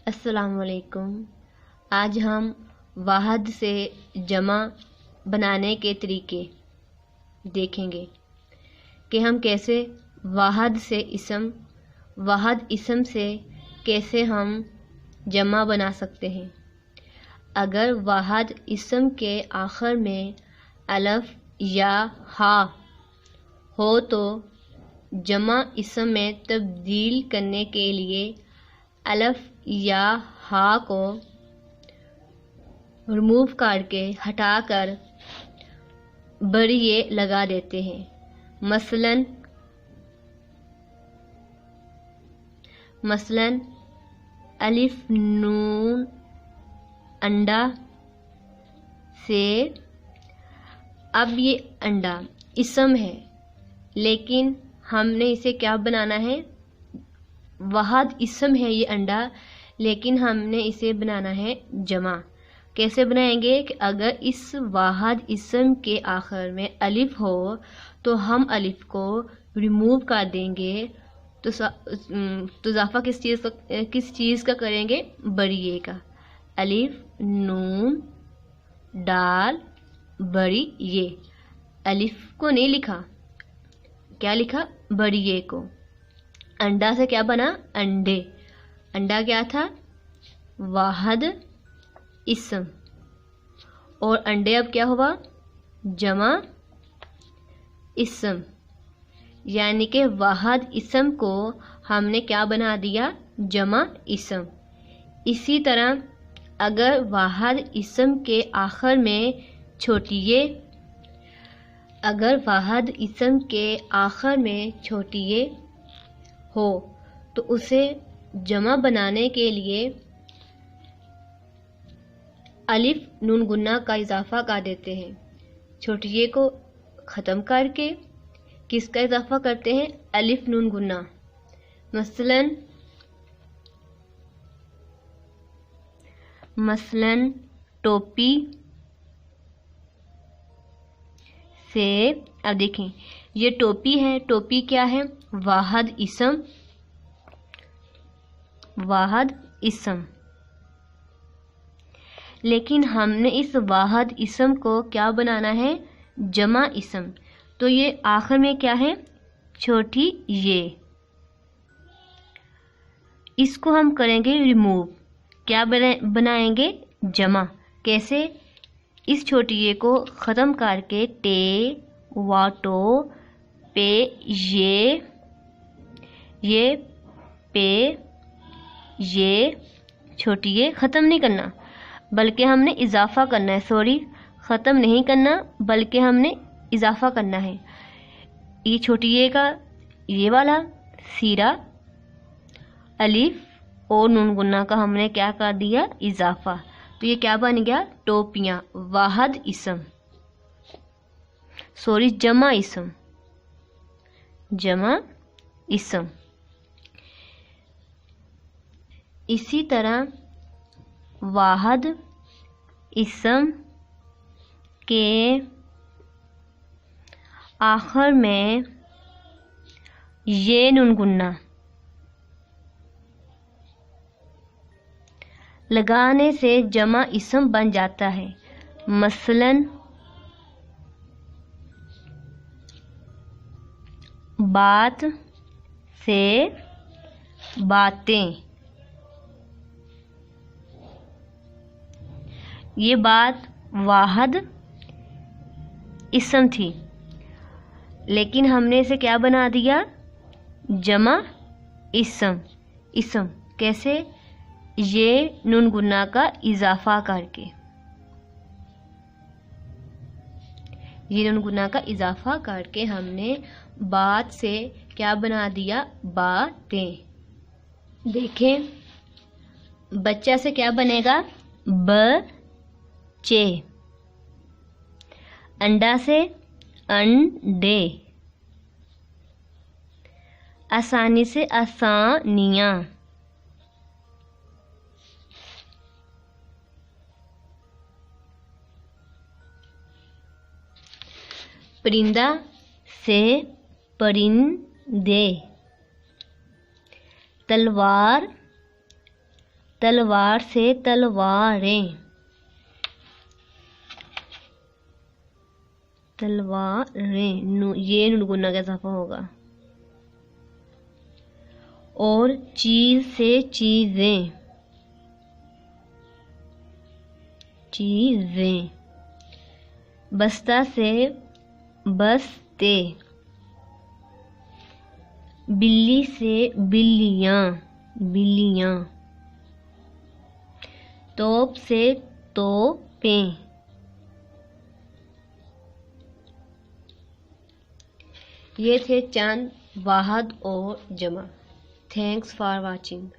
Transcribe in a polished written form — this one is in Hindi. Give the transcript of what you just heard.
अस्सलामुअलैकुम। आज हम वाहद से जमा बनाने के तरीके देखेंगे कि हम कैसे वाहद इसम से कैसे हम जमा बना सकते हैं। अगर वाहद इसम के आखिर में अलफ या हा हो तो जमा इसम में तब्दील करने के लिए अलफ या हा को रिमूव करके हटाकर बरिए लगा देते हैं। मसलन अलिफ नून अंडा से। अब ये अंडा इसम है, लेकिन हमने इसे क्या बनाना है? वाहद इसम है ये अंडा, लेकिन हमने इसे बनाना है जमा। कैसे बनाएंगे कि अगर इस वाहद इसम के आखिर में अलिफ हो तो हम अलिफ को रिमूव कर देंगे, तो इजाफा किस चीज़ का करेंगे? बरिए का। अलिफ नून डाल बड़ी ये। अलिफ को नहीं लिखा, क्या लिखा? बरिए को। अंडा से क्या बना? अंडे। अंडा क्या था? वाहद इसम। और अंडे अब क्या हुआ? जमा इसम। यानी कि वाहद इसम को हमने क्या बना दिया? जमा इसम। इसी तरह अगर वाहद इसम के आखिर में छोटिये हो तो उसे जमा बनाने के लिए अलिफ नून गुन्ना का इजाफा कर देते हैं। छोटिये को ख़त्म करके किसका इजाफा करते हैं? अलिफ नून गुन्ना। मसलन टोपी से। अब देखें, ये टोपी है। टोपी क्या है? वाहद इसम। लेकिन हमने इस वाहद इसम को क्या बनाना है? जमा इसम। तो ये आखिर में क्या है? छोटी ये। इसको हम करेंगे रिमूव। क्या बनाएंगे? जमा। कैसे? इस छोटी ये को ख़त्म करके टे वाटो पे ये पे ये छोटी ये ख़त्म नहीं करना, बल्कि हमने इजाफा करना है। ख़त्म नहीं करना, बल्कि हमने इजाफा करना है। ये छोटी ये का ये वाला सीरा अलिफ और नून गुन्ना का हमने क्या कर दिया? इजाफा। तो ये क्या बन गया? टोपियाँ। वाहद इसम, जमा इसम। इसी तरह वाहद इसम के आखिर में ये नून गुन्ना लगाने से जमा इसम बन जाता है। मसलन बात से बातें। ये बात वाहद इसम थी, लेकिन हमने इसे क्या बना दिया? जमा इसम। कैसे? ये नून गुन्ना का इजाफा करके। हमने बात से क्या बना दिया? बातें। देखें, बच्चा से क्या बनेगा? बच्चे। अंडा से अंडे। आसानी से आसानियाँ। परिंदा से परिंदे। तलवार तलवार से तलवारें, तलवारें, ये नून गुन्ना का इजाफा होगा। और चीज से चीजें, चीजें। बस्ता से बस्ते, बिल्ली से बिल्लियां, बिल्लियां। तोप से तोपें। ये थे चंद वाहद और जमा। Thanks for watching.